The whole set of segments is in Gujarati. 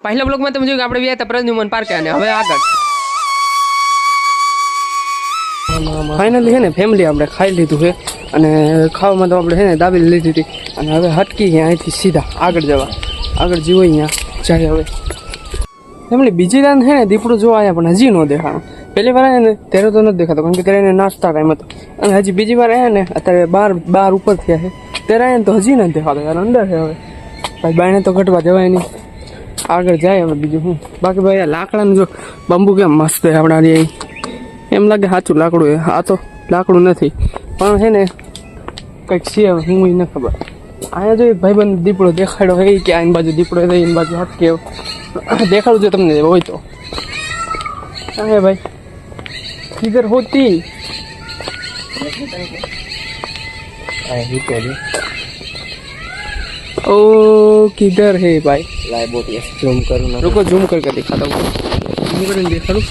પહેલા બ્લોગમાં તમે જોયું કે આપણે ગયા હતા પ્રદ્યુમન પાર્કે અને હવે આગળ ફાઇનલી છે ને ફેમિલી આપણે ખાઈ લીધું છે અને ખાવામાં તો આપણે છે ને દાબેલી લીધી હતી અને હવે હટકી ગયા અહીંથી સીધા આગળ જવા આગળ જીવો અહીંયા જાય હવે ફેમિલી બીજી રાત છે ને દીપડો જોવા આવ્યા પણ હજી ન દેખાણો પહેલી વાર આવ્યા ને ત્યારે તો નથી દેખાતો કારણ કે ત્યારે એને નાસ્તા ટાઈમ હતો અને હજી બીજી વાર આવ્યા ને અત્યારે બાર ઉપર થયા છે ત્યારે આવ્યા ને તો હજી નથી દેખાતો યાર અંદર છે હવે ભાઈ બાયણે તો ઘટવા જવાય નહીં આગળ જાય હવે બીજું શું બાકી ભાઈ આ લાકડાનું જો બંબુ કેમ મસ્ત છે આપણા એમ લાગે સાચું લાકડું છે આ તો લાકડું નથી પણ છે ને કંઈક છે હવે હું ન ખબર અહીંયા જો ભાઈબંધ દીપડો દેખાડ્યો હોય કે આની બાજુ દીપડો હોય એની બાજુ હટકે દેખાડું જો તમને હોય તો હા ભાઈ કિધર હોતી ओ किधर है भाई लाइव बहुत जूम करूँ ना रुको जूम करके दिखाता हूँ जूम करके दिखा लूँ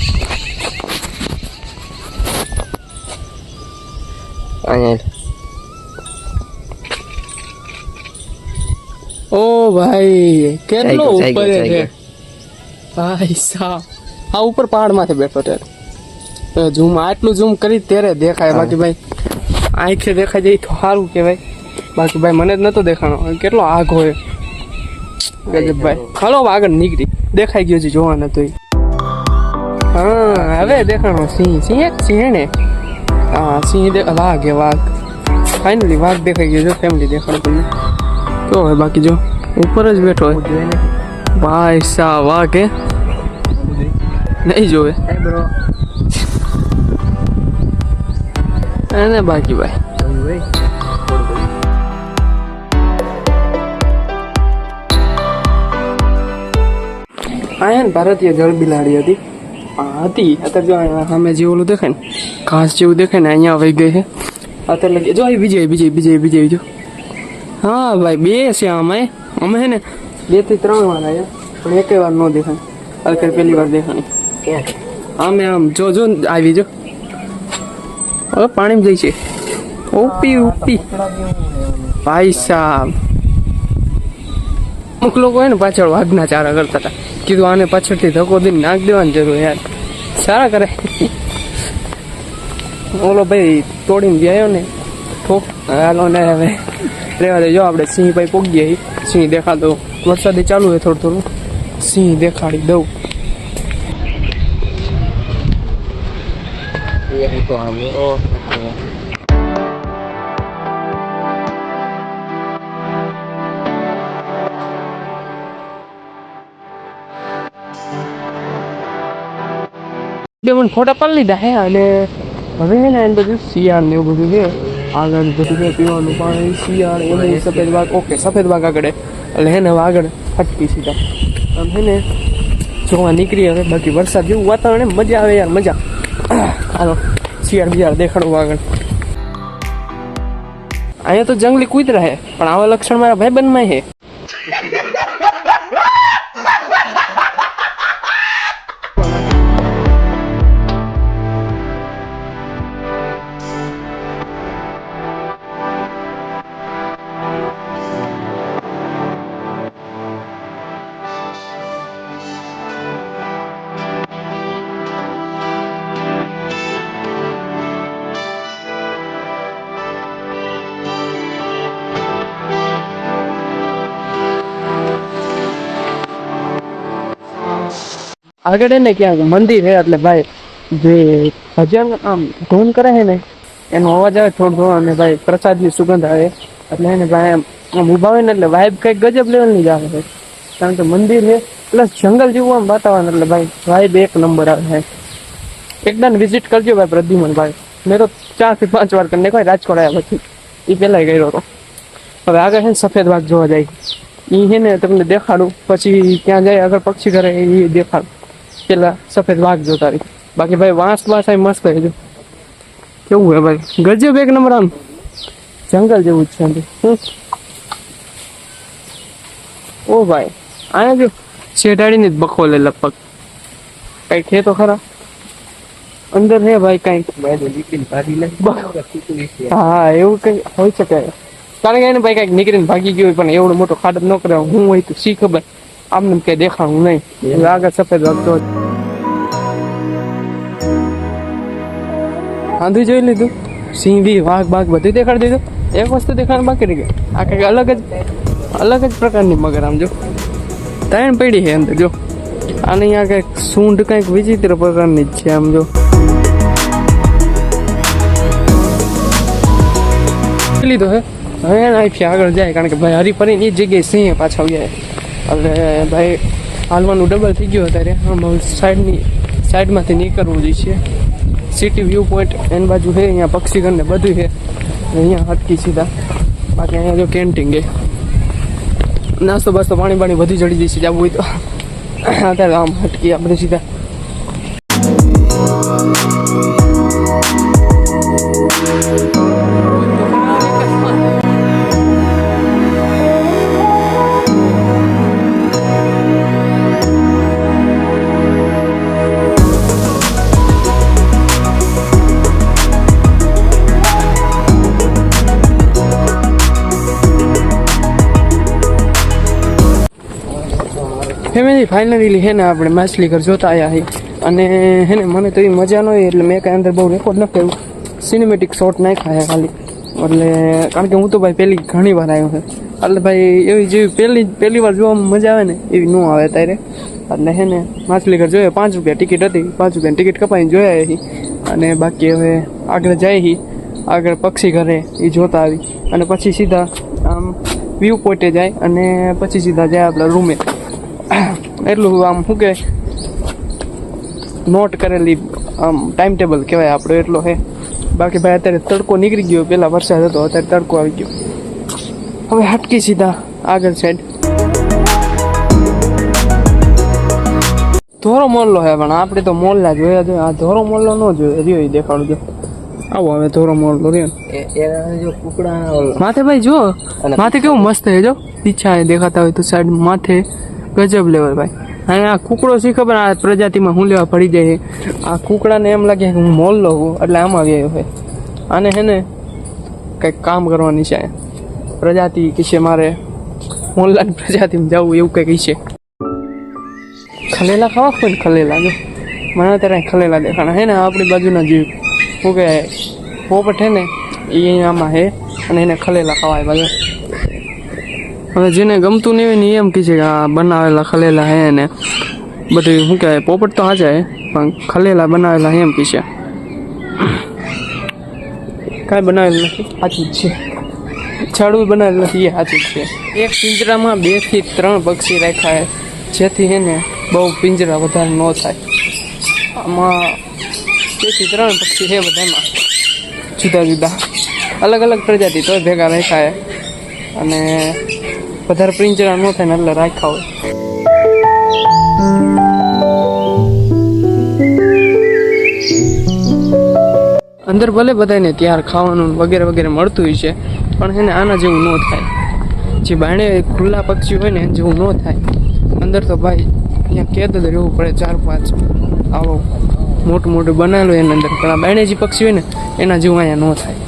ओ भाई કેટલો ઉપર છે ભાઈ સાહેબ આ ઉપર પહાડ માંથી બેઠો ત્યારે ઝૂમ આટલું ઝૂમ કરી ત્યારે દેખાય બાકી ભાઈ આંખે દેખાય જાય તો સારું કહેવાય બાકી ભાઈ મને જ નતો દેખાણો કેટલો આગ હોય ગજબ ભાઈ હાલો આગળ નીકળી દેખાઈ ગયો છે જોવા નતો હા હવે દેખાણો સિંહ ને હા સિંહ વાઘ એ વાઘ ફાઇનલી વાઘ દેખાઈ ગયો છે ફેમિલી દેખાડો તમને કેવો હોય બાકી જો ઉપર જ બેઠો હોય ભાઈ સા વાઘ હે નહીં જોવે એને બાકી ભાઈ અહીંયા ભારતીય જળ બિલાડી હતી અત્યારે જો સામે જે ઓલું દેખાય ને ઘાસ જેવું દેખાય ને અહીંયા વહી ગઈ છે અત્યારે લગી જો બીજે જો હા ભાઈ બે છે આમાં અમે છે ને 2 થી 3 વાર આવ્યા પણ એકે વાર ન દેખાય અત્યારે પહેલી વાર દેખાણી આમે આમ જો આવી જો હવે પાણીમાં જઈ છે ઉપી ભાઈ સાહેબ અમુક લોકો હોય ને પાછળ વાઘના ચારા કરતા હતા કીધું આને પાછળથી ધક્કો દઈને નાખ દેવાની જરૂર યાર સારા કરે ઓલો ભાઈ તોડીને વ્યાયો ને ઠોક હાલો ને હવે રેવા દે જો આપણે સિંહ ભાઈ પોગી ગયા સિંહ દેખાડો વરસાદી ચાલુ હોય થોડું સિંહ દેખાડી દઉં મને ફોટા પાડી લીધા હે અને હવે હે ને એને બધું શિયાળ ને એવું બધું છે આગળ બધું છે પીવાનું પાણી શિયાળ એનું સફેદ વાઘ ઓકે સફેદ વાઘ આગળ એટલે હે ને આગળ ફટકી સીધા આમ હે ને જોવા નીકળી હવે બાકી વરસાદ જેવું વાતાવરણ મજા આવે યાર મજા હાલો શિયાળ બિયાળ દેખાડવું આગળ અહીંયા તો જંગલી કૂતરા હે પણ આવા લક્ષણ મારા ભાઈબંધમાં હે આગળ ને ક્યાંક મંદિર હે એટલે ભાઈ જે ભજન આમ ધૂન કરે છે ને એનો અવાજ આવે થોડો અને ભાઈ પ્રસાદની સુગંધ આવે એટલે એને ભાઈ આમ ઉભા હોય ને એટલે વાઇબ કંઈક ગજબ લેવલની જ આવે છે કારણ કે મંદિર છે પ્લસ જંગલ જેવું આમ વાતાવરણ એટલે ભાઈ વાઇબ એક નંબર આવે છે એકદમ વિઝિટ કરજો ભાઈ પ્રદ્યુમન ભાઈ મેં તો 4 થી 5 વાર કરીને કોઈ રાજકોટ આવ્યા પછી એ પહેલાં ગયો હતો હવે આગળ છે ને સફેદ વાઘ જોવા જાય એ છે ને તમને દેખાડું પછી ત્યાં જાય આગળ પક્ષી ઘરે એ દેખાડું પેલા સફેદ વાઘ જોતા રહી બાકી ભાઈ વાંસ મસ્ત છે કેવું હે ભાઈ ગજબ એક નંબર આમ જંગલ જેવું જ છે ઓ ભાઈ આને જો શેઢાડીને જ બખોલે લગભગ કઈ છે તો ખરા અંદર હે ભાઈ કઈ હા એવું કઈ હોઈ શકે કારણ કે એને ભાઈ કઈક નીકળીને ભાગી ગયું હોય પણ એવડો મોટો ખાડો ન કરે હું હોય તો શી ખબર આમને કઈ દેખાણું નહીં. હવે આગળ સફેદ વાગતો આંધું જોઈ લીધું, સિંહ બી વાઘ બાઘ બધું દેખાડી દીધું. એક વસ્તુ દેખાણ બાકી રહી ગઈ, આ કંઈક અલગ જ પ્રકારની મગર. આમ જો 3 પડી છે અંદર જો. અને અહીંયા કંઈક સૂંઢ કંઈક વિચિત્ર પ્રકારની જ છે. આમ જો લીધો હે. હવે અહીંથી આગળ જાય કારણ કે ભાઈ હરીફરીને એ જગ્યાએ સિંહ પાછા ગયા. એટલે ભાઈ હાલવાનું ડબલ થઈ ગયું અત્યારે. આમ સાઈડમાંથી નીકળવું જોઈએ. સિટી વ્યૂ પોઈન્ટ એની બાજુ છે, અહીંયા પક્ષીગણ ને બધું છે. અહીંયા હટકી સીધા. બાકી અહીંયા જો કેન્ટીન છે, નાસ્તો બાસ્તો પાણી બધું ચડી જશે જવું હોય તો. અત્યારે આમ હટકી આપણે સીધા ફેમિલી ફાઇનલી હે ને આપણે માછલી ઘર જોતા આવ્યા છીએ. અને હે ને મને તો એ મજા ન હોય એટલે મેં કાંઈ અંદર બહુ રેકોર્ડ ન કર્યું. સિનેમેટિક શોટ નાખ્યા ખાલી. એટલે કારણ કે હું તો ભાઈ ઘણી વાર આવ્યો છે. એટલે ભાઈ એવી જેવી પહેલી વાર જોવામાં મજા આવે ને એવી ન આવે ત્યારે. એટલે હે ને માછલી ઘર જોઈએ. 5 રૂપિયા ટિકિટ હતી, 5 રૂપિયાની ટિકિટ કપાઈને જોયા છીએ. અને બાકી હવે આગળ જાય છીએ, આગળ પક્ષી ઘરે એ જોતા આવી. અને પછી સીધા આમ વ્યૂ પોઈન્ટે જાય અને પછી સીધા જાય આપણા રૂમે. એટલું આમ શું કે નોટ કરેલી આમ ટાઈમ ટેબલ કહેવાય આપણો એટલો છે. બાકી ભાઈ અત્યારે તડકો નીકળી ગયો, પહેલાં વરસાદ હતો, અત્યારે તડકો આવી ગયો. હવે હટકી સીધા આગળ સાઈડ ધોરો મોલ્લો છે. પણ આપણે તો મોલ્લા જોયા જોઈએ, આ ધોરો મોલ્લો ન જોયો. રહ્યો એ દેખાડું જો. આવો હવે ધોરો મોલ્લો રહ્યો માથે ભાઈ જો. માથે કેવું મસ્ત છે જો. પીછા દેખાતા હોય તો સાઈડ માથે ગજબ લેવલ ભાઈ. અહીંયા આ કુકડો શી ખબર આ પ્રજાતિમાં હું લેવા પડી જાય. આ કુકડાને એમ લાગે કે હું મોલ્લો હું એટલે આમાં ગયો હોય. આને હે ને કંઈક કામ કરવાની છે પ્રજાતિ કિશે, મારે મોલ્લાની પ્રજાતિમાં જવું એવું કંઈક છે. ખલેલા ખાવા હોય ને ખલેલા જો. મને અત્યારે ખલેલા દેખાણા હે ને આપણી બાજુના જીવ શું કે પોપટ હે ને એ અહીંયામાં હે અને એને ખલેલા ખવાય બાજુ. હવે જેને ગમતું નહીં હોય ને એમ કહે છે કે આ બનાવેલા ખલેલા હે ને બધું શું કહેવાય. પોપટ તો હાજા હે પણ ખલેલા બનાવેલા એમ કહે છે. કાંઈ બનાવેલું નથી, સાચું જ છે. છાડવું બનાવેલું નથી એ સાચું જ છે. એક પિંજરામાં 2 થી 3 પક્ષી રાખ્યા જેથી હે ને બહુ પિંજરા વધારે ન થાય. આમાં 2 થી 3 પક્ષી છે બધામાં જુદા જુદા અલગ પ્રજાતિ તો ભેગા રાખ્યા. અને વધારે પિંજરા ન થાય ને એટલે રાખ્યા હોય. અંદર ભલે બધાને ત્યાર ખાવાનું વગેરે વગેરે મળતું હોય છે પણ એને આના જેવું ન થાય. જે બાણે ખુલ્લા પક્ષી હોય ને એને જેવું ન થાય. અંદર તો ભાઈ અહીંયા કેદ જ રહેવું પડે 4-5 આવો મોટું બનાવેલું એની અંદર. પણ આ બાણે જે પક્ષી હોય ને એના જેવું અહીંયા ન થાય.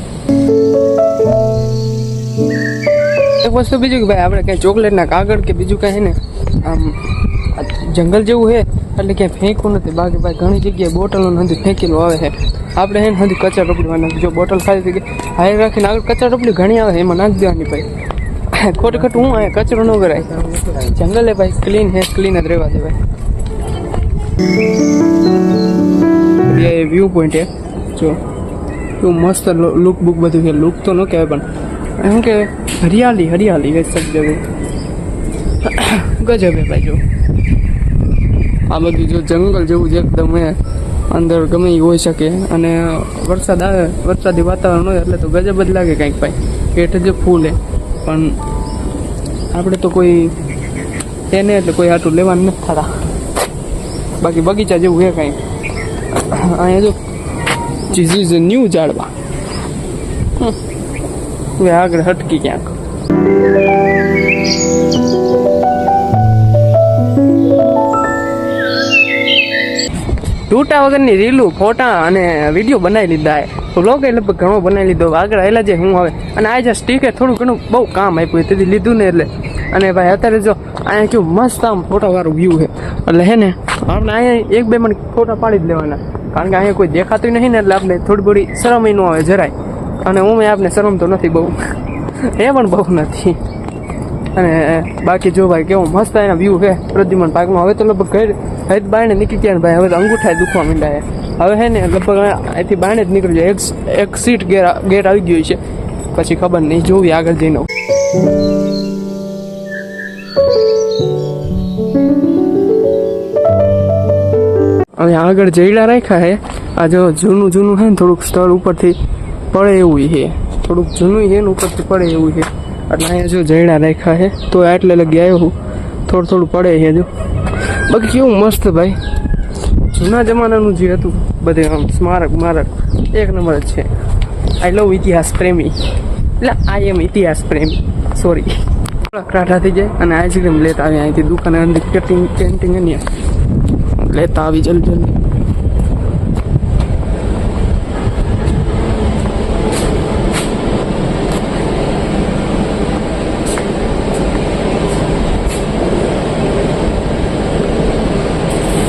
એક વસ્તુ બીજું કે ભાઈ આપણે ક્યાંય ચોકલેટના કાગળ કે બીજું કાંઈ ને આમ જંગલ જેવું છે એટલે ક્યાંય ફેંકવું નથી. બાકી ભાઈ ઘણી જગ્યાએ બોટલો નથી ફેંકેલું આવે છે. આપણે હે ને નથી કચરા ટોપલીમાં જો બોટલ ખાલી થઈ ગઈ હાઈ રાખીને આગળ કચરા ટોપલી ઘણી આવે એમાં નાખી દેવાની ભાઈ. ખોટું હું અહીંયા કચરો ન કરાય. જંગલ હે ભાઈ ક્લીન હે, ક્લીન જ રહેવા દે ભાઈ. એ વ્યૂ પોઈન્ટ હે જો કેવું મસ્ત લુક બુક બધું છે. લુક તો ન કહેવાય પણ એમ કે હરિયાળી એ શબ્દ ગજબ હે ભાઈ. જો આ બધું જો જંગલ જેવું જ એકદમ હે. અંદર ગમે એ હોઈ શકે અને વરસાદ આવે, વરસાદી વાતાવરણ હોય એટલે તો ગજબ જ લાગે કાંઈક ભાઈ. પેટ જ ફૂલ હે પણ આપણે તો કોઈ એને એટલે કોઈ આટલું લેવાનું નથી થતા. બાકી બગીચા જેવું હે કાંઈક. અહીંયા જો ચીઝ ન્યૂ ઝાડવા હવે આગળ હટકી ક્યાંક. તૂટા વગરની રીલું ફોટા અને વિડીયો બનાવી લીધા તો લોકો લગભગ ઘણો બનાવી લીધો. આગળ આવેલા છે હું હવે અને આ જે સ્ટીકર થોડું ઘણું બહુ કામ આપ્યું તેથી લીધું ને એટલે. અને ભાઈ અત્યારે જો અહીંયા કેવું મસ્ત આમ ફોટાવાળું વ્યૂ છે એટલે હે ને આપણે અહીંયા એક બે મને ફોટા પાડી જ લેવાના કારણ કે અહીંયા કોઈ દેખાતું નહીં ને એટલે આપણે થોડી થોડી શરમ ન આવે જરાય અને હું આપને શરમ તો નથી બહુ એ પણ બહુ નથી અને બાકી જો ભાઈ કેવો મસ્ત એના વ્યૂ છે પ્રદ્યુમન પાર્કમાં હવે તો લગભગ ઘર હદ બાયણે નીકળી ગયા ને ભાઈ હવે તો અંગૂઠાએ દુખવા માંડ્યા હવે હે ને લગભગ અહીંથી બાયણે જ નીકળી જાય એક સીટ ગેટ આવી ગયું છે પછી ખબર નહીં જોવી આગળ જઈને હવે આગળ જઈડા રાખ્યા હે આ જો જૂનું છે ને થોડુંક સ્થળ ઉપરથી પડે એવું છે થોડુંક જૂનું છે ને ઉપરથી પડે એવું છે એટલે અહીંયા જો જઈડા રાખ્યા છે તો એટલે લગી આવ્યો હું થોડું પડે છે જો બાકી કેવું મસ્ત ભાઈ જૂના જમાનાનું જે હતું બધે આમ સ્મારક એક નંબર જ છે આઈ લવ ઇતિહાસ પ્રેમી એટલે આઈ એમ ઇતિહાસ પ્રેમી સોરી ક્રાઠા થઈ જાય અને આઈસ્ક્રીમ લેતા આવી અહીંથી દુકાને અંદર કેન્ટીન ને લેતા આવી જલ્દી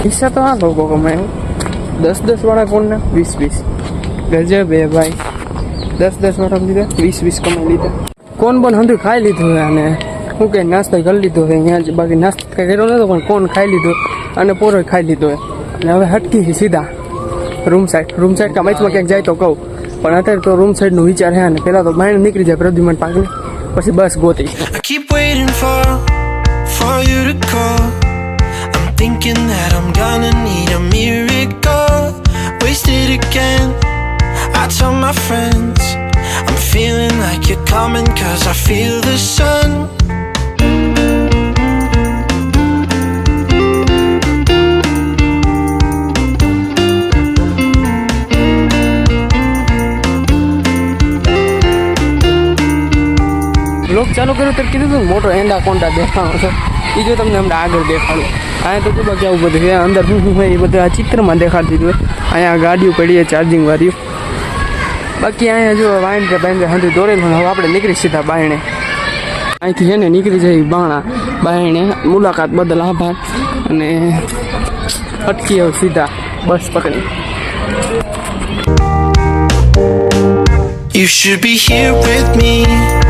પૈસા તો આ લોકો કમાય 10 વાળા કોણના 20 ગજબ હે ભાઈ 10 વાળા લીધા 20 કમાઈ લીધા કોણ પણ હંધું ખાઈ લીધું હોય અને શું કે નાસ્તો કરી લીધો હોય અહીંયા બાકી નાસ્તો કંઈ કર્યો નતો પણ કોણ ખાઈ લીધો અને પોરો ખાઈ લીધો હોય અને હવે હટકી સીધા રૂમ સાઈડ કા મેચમાં ક્યાંક જાય તો કહું પણ અત્યારે તો રૂમ સાઈડનો વિચાર છે અને પહેલાં તો બહાર નીકળી જાય પ્રદ્યુમન પાકને પછી બસ ગોતી Thinking that I'm gonna need a miracle. Wasted again. I tell my friends I'm feeling like you're coming, 'cause I feel the sun. Blog ચાલુ કર્યો તો કીધું હતું મોટો એંડા કોંડા દેખાણો છે એ જો તમને હમણાં આગળ દેખાડું અહીંયા તો શું બાકી આવું બધું છે અંદર શું હોય એ બધું આ ચિત્રમાં દેખાડી દીધું હોય અહીંયા ગાડીઓ પડી છે ચાર્જિંગ વાળીઓ બાકી અહીંયા જો વાઈન બાઈને હંધી દોરેલું હવે આપણે નીકળી સીધા બાયણે અહીંથી છે ને નીકળી જાય બાયણે મુલાકાત બદલ આભાર અને અટકી હવે સીધા બસ પકડી You should be here with me.